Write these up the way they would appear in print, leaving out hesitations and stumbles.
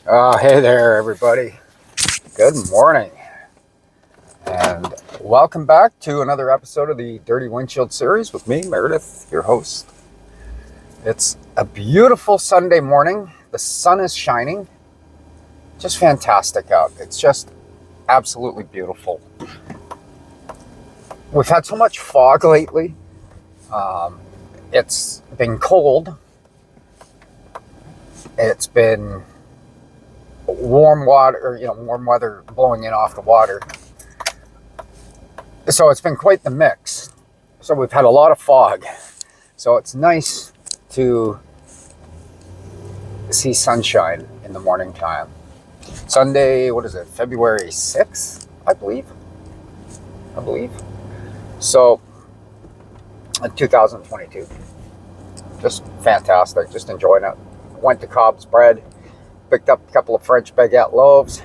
Hey there, everybody. Good morning, and welcome back to another episode of the Dirty Windshield series with me, Meredith, your host. It's a beautiful Sunday morning. The sun is shining. Just fantastic out. It's just absolutely beautiful. We've had so much fog lately. It's been cold. It's been warm weather blowing in off the water. So it's been quite the mix. So we've had a lot of fog. So it's nice to see sunshine in the morning time. Sunday, February 6th, I believe. So, 2022. Just fantastic. Just enjoying it. Went to Cobb's Bread. Picked up a couple of French baguette loaves.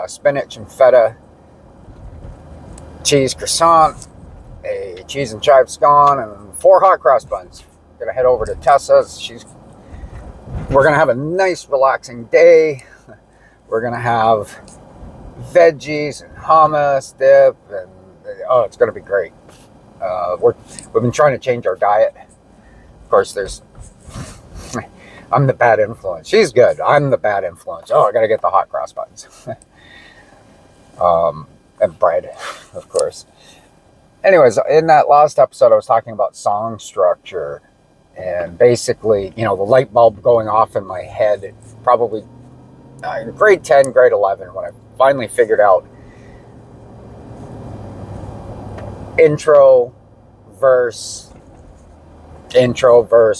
Spinach and feta cheese croissant, a cheese and chive scone, and 4 hot cross buns. Gonna head over to Tessa's. We're gonna have a nice, relaxing day. We're gonna have veggies and hummus dip, and it's gonna be great. We've been trying to change our diet. Of course, I'm the bad influence. She's good. I'm the bad influence. I gotta get the hot cross buns. And bread, of course. Anyways, in that last episode, I was talking about song structure and basically, the light bulb going off in my head, probably in grade 10, grade 11, when I finally figured out intro, verse,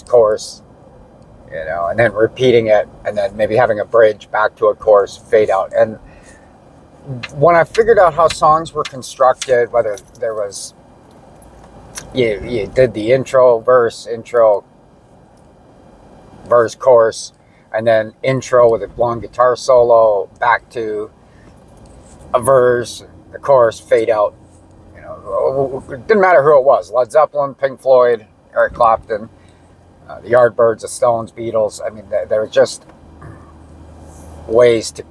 chorus, and then repeating it, and then maybe having a bridge back to a chorus, fade out. And when I figured out how songs were constructed, whether there was, you did the intro, verse, chorus, and then intro with a long guitar solo, back to a verse, the chorus, fade out. It didn't matter who it was. Led Zeppelin, Pink Floyd, Eric Clapton, the Yardbirds, the Stones, Beatles. I mean, there were just ways to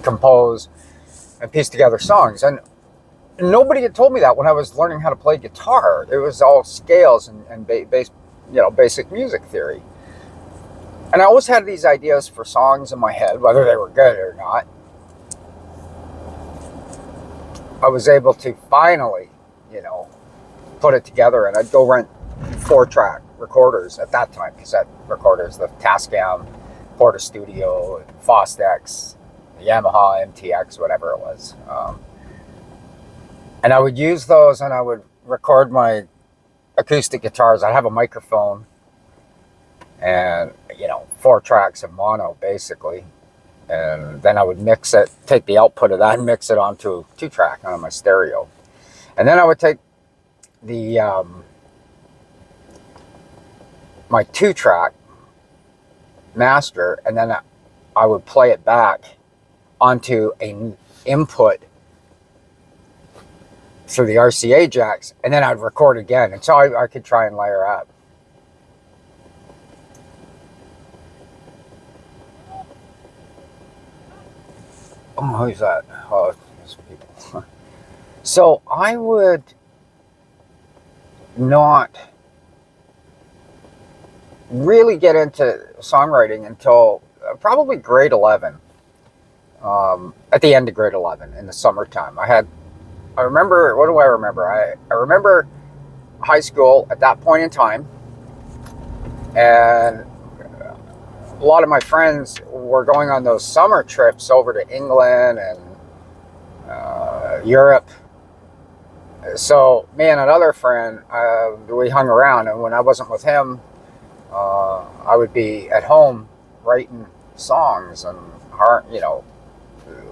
compose and piece together songs, and nobody had told me that when I was learning how to play guitar. It was all scales and basic music theory, and I always had these ideas for songs in my head, whether they were good or not. I was able to finally put it together, and I'd go rent 4-track recorders at that time, cassette recorders, the Tascam, Porta Studio, Fostex, Yamaha MTX, whatever it was. And I would use those, and I would record my acoustic guitars. I'd have a microphone and, 4 tracks of mono, basically. And then I would mix it, take the output of that and mix it onto a 2-track on my stereo. And then I would take my 2-track master, and then I would play it back onto an input through the RCA jacks, and then I'd record again, and so I could try and layer up. Oh, who's that? Oh, there's people. So I would not really get into songwriting until probably grade 11. At the end of grade 11 in the summertime. I remember, what do I remember? I remember high school at that point in time, and a lot of my friends were going on those summer trips over to England and Europe. So me and another friend, we hung around, and when I wasn't with him, I would be at home writing songs and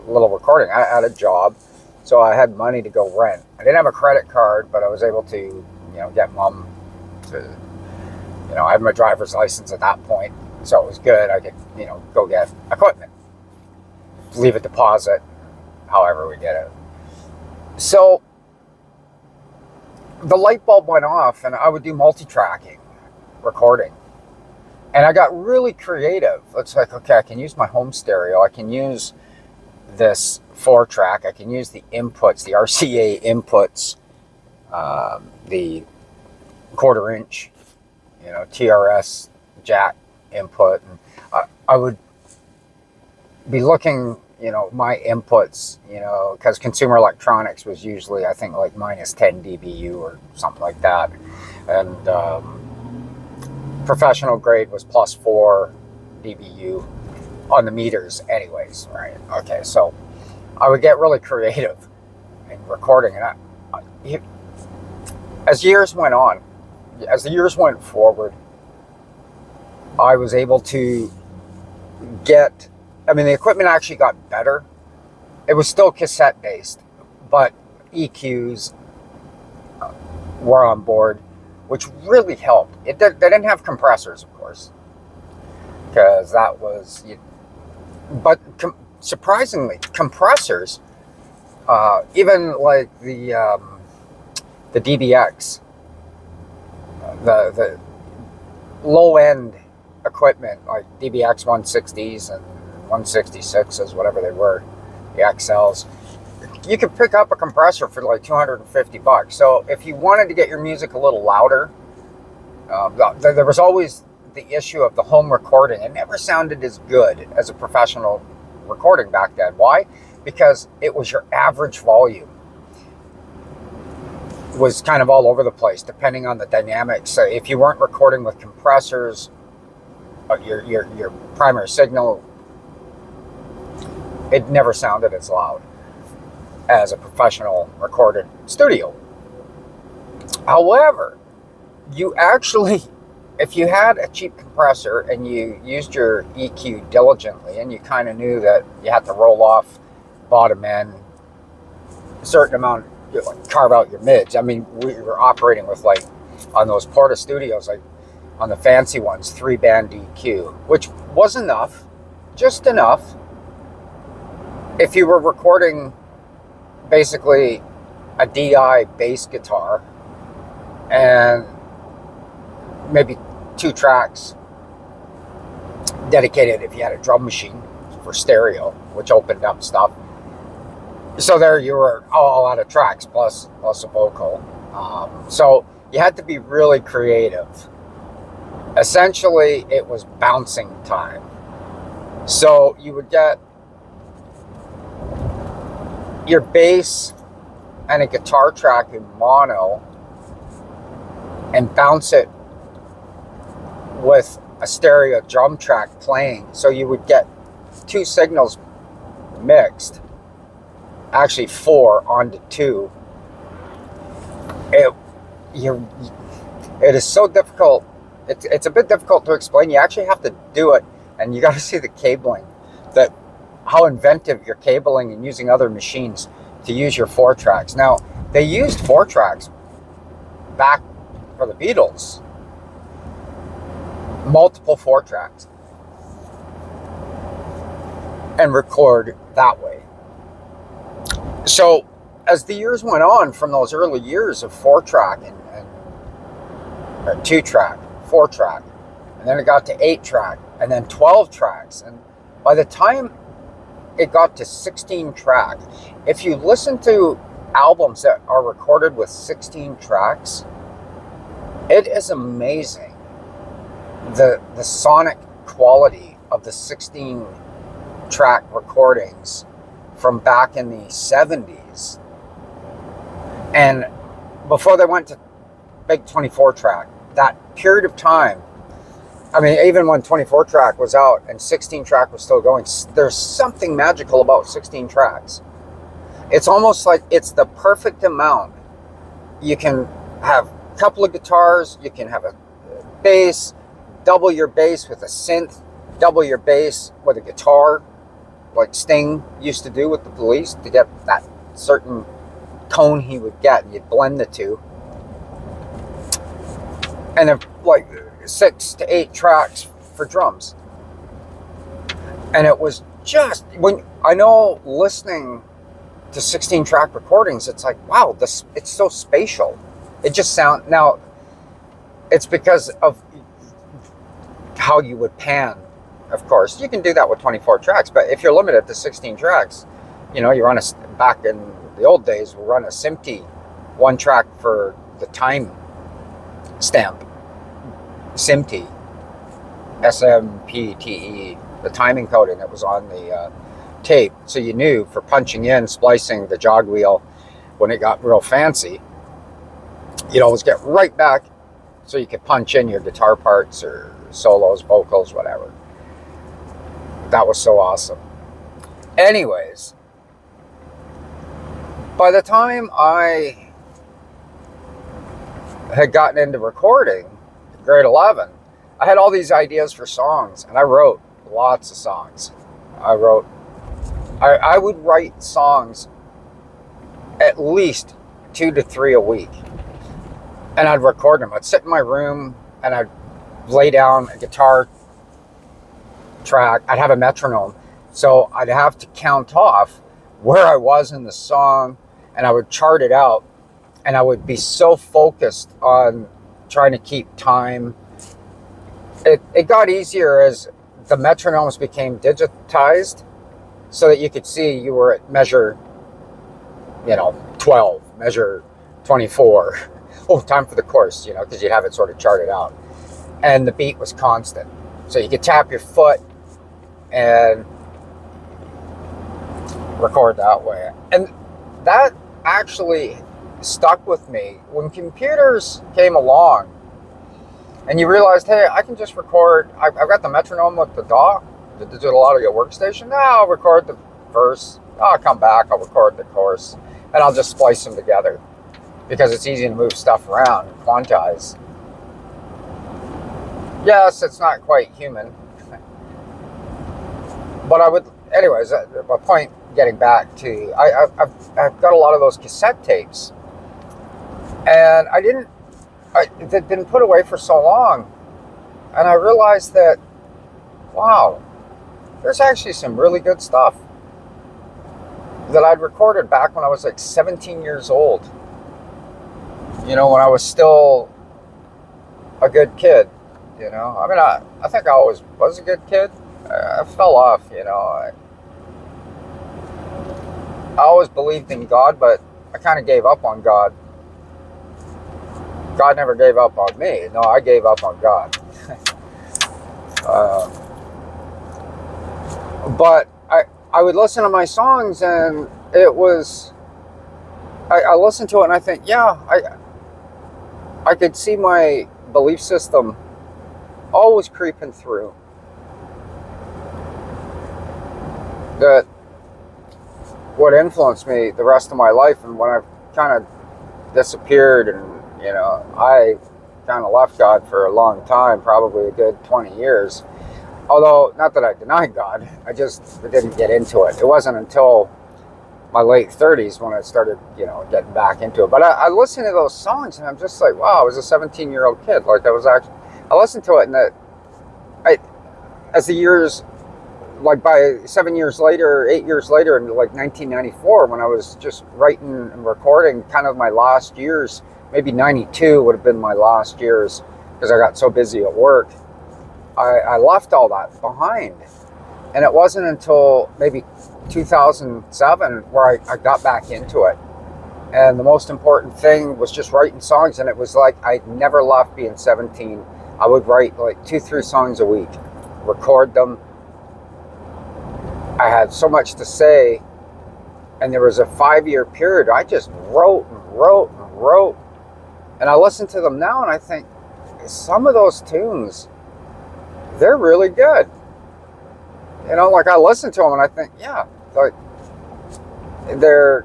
little recording. I had a job, so I had money to go rent. I didn't have a credit card, but I was able to, get mom to, I had my driver's license at that point, so it was good. I could, go get equipment, leave a deposit, however we did it. So the light bulb went off, and I would do multi-tracking recording. And I got really creative. It's like, okay, I can use my home stereo. I can use this 4-track. I can use the inputs, the RCA inputs, the 1/4 inch, TRS jack input. And I would be looking, my inputs, because consumer electronics was usually, I think, like minus 10 dBu or something like that. And professional grade was plus 4 dBu on the meters anyways, right? Okay, so I would get really creative in recording. And as years went on, as the years went forward, I was able to get, the equipment actually got better. It was still cassette based, but EQs were on board, which really helped. They didn't have compressors, of course, because that was, but surprisingly, compressors, even like the DBX, the low end equipment like DBX 160s and 166s, whatever they were, the XLs, you could pick up a compressor for like $250. So if you wanted to get your music a little louder, there was always the issue of the home recording. It never sounded as good as a professional recording back then. Why? Because it was your average volume. It was kind of all over the place depending on the dynamics. So if you weren't recording with compressors, your primary signal, it never sounded as loud as a professional recorded studio. However, you actually, if you had a cheap compressor and you used your EQ diligently and you kind of knew that you had to roll off bottom end a certain amount, carve out your mids. We were operating with, like, on those Porta Studios, like on the fancy ones, 3-band EQ, which was enough, just enough. If you were recording basically a DI bass guitar and maybe 2 tracks dedicated if you had a drum machine for stereo, which opened up stuff. So there you were all out of tracks plus a vocal. So you had to be really creative. Essentially, it was bouncing time. So you would get your bass and a guitar track in mono and bounce it with a stereo drum track playing. So you would get 2 signals mixed, actually 4 onto 2. It is so difficult. It's a bit difficult to explain. You actually have to do it, and you got to see the cabling, how inventive your cabling and using other machines to use your 4 tracks. Now, they used 4 tracks back for the Beatles, multiple 4 tracks, and record that way. So as the years went on, from those early years of 4-track and 2-track, 4-track, and then it got to 8-track, and then 12 tracks, and by the time it got to 16-track, if you listen to albums that are recorded with 16 tracks, it is amazing the sonic quality of the 16-track recordings from back in the 70s. And before they went to big 24-track, that period of time, even when 24-track was out and 16-track was still going, there's something magical about 16 tracks. It's almost like it's the perfect amount. You can have a couple of guitars, you can have a bass, double your bass with a synth, double your bass with a guitar, like Sting used to do with the Police, to get that certain tone he would get, and you'd blend the two. And then like 6 to 8 tracks for drums. And it was just, when I know listening to 16-track recordings, it's like, wow, it's so spatial. It just sounds, now it's because of how you would pan. Of course, you can do that with 24 tracks, but if you're limited to 16 tracks, you know, you run back in the old days, we'll run a SMPTE, one track for the time stamp, SMPTE, SMPTE, the timing coding that was on the tape. So you knew for punching in, splicing the jog wheel when it got real fancy, you'd always get right back so you could punch in your guitar parts or solos, vocals, whatever. That was so awesome. Anyways, by the time I had gotten into recording, grade 11, I had all these ideas for songs, and I wrote lots of songs. I would write songs at least 2 to 3 a week, and I'd record them. I'd sit in my room and I'd lay down a guitar track. I'd have a metronome, so I'd have to count off where I was in the song, and I would chart it out, and I would be so focused on trying to keep time. It got easier as the metronomes became digitized, so that you could see you were at measure, 12, measure 24. Oh, time for the chorus, because you'd have it sort of charted out. And the beat was constant. So you could tap your foot and record that way. And that actually stuck with me. When computers came along and you realized, hey, I can just record, I've got the metronome with the DAW, the digital audio workstation. Now I'll record the verse, I'll come back, I'll record the chorus, and I'll just splice them together because it's easy to move stuff around and quantize. Yes, it's not quite human. But anyways, my point getting back to, I've got a lot of those cassette tapes, and they'd been put away for so long, and I realized that, wow, there's actually some really good stuff that I'd recorded back when I was like 17 years old. When I was still a good kid, I think I always was a good kid. I fell off, I always believed in God, but I kind of gave up on God. God never gave up on me. No, I gave up on God. But I would listen to my songs, and it was, I listened to it and I think, yeah, I could see my belief system always creeping through. That what influenced me the rest of my life, and when I kind of disappeared and, I kind of left God for a long time, probably a good 20 years. Although, not that I denied God, I just didn't get into it. It wasn't until my late 30s when I started, getting back into it. But I listened to those songs, and I'm just like, wow, I was a 17-year-old kid. Like, I listened to it, and as the years, like by 7 years later, 8 years later, in like 1994, when I was just writing and recording kind of my last years, maybe 92 would have been my last years because I got so busy at work. I left all that behind. And it wasn't until maybe 2007 where I got back into it. And the most important thing was just writing songs. And it was like I never left being 17. I would write like 2-3 songs a week, record them. I had so much to say. And there was a 5-year period. I just wrote and wrote and wrote. And I listen to them now and I think, some of those tunes, they're really good. Like I listen to them and I think, yeah, like they're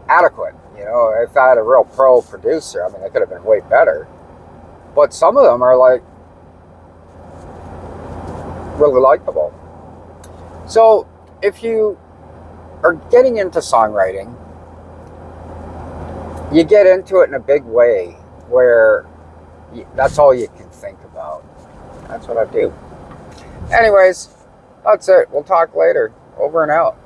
adequate. If I had a real pro producer, I mean, they could have been way better. But some of them are like really likable. So if you are getting into songwriting, you get into it in a big way where that's all you can think about. That's what I do. Anyways, that's it. We'll talk later. Over and out.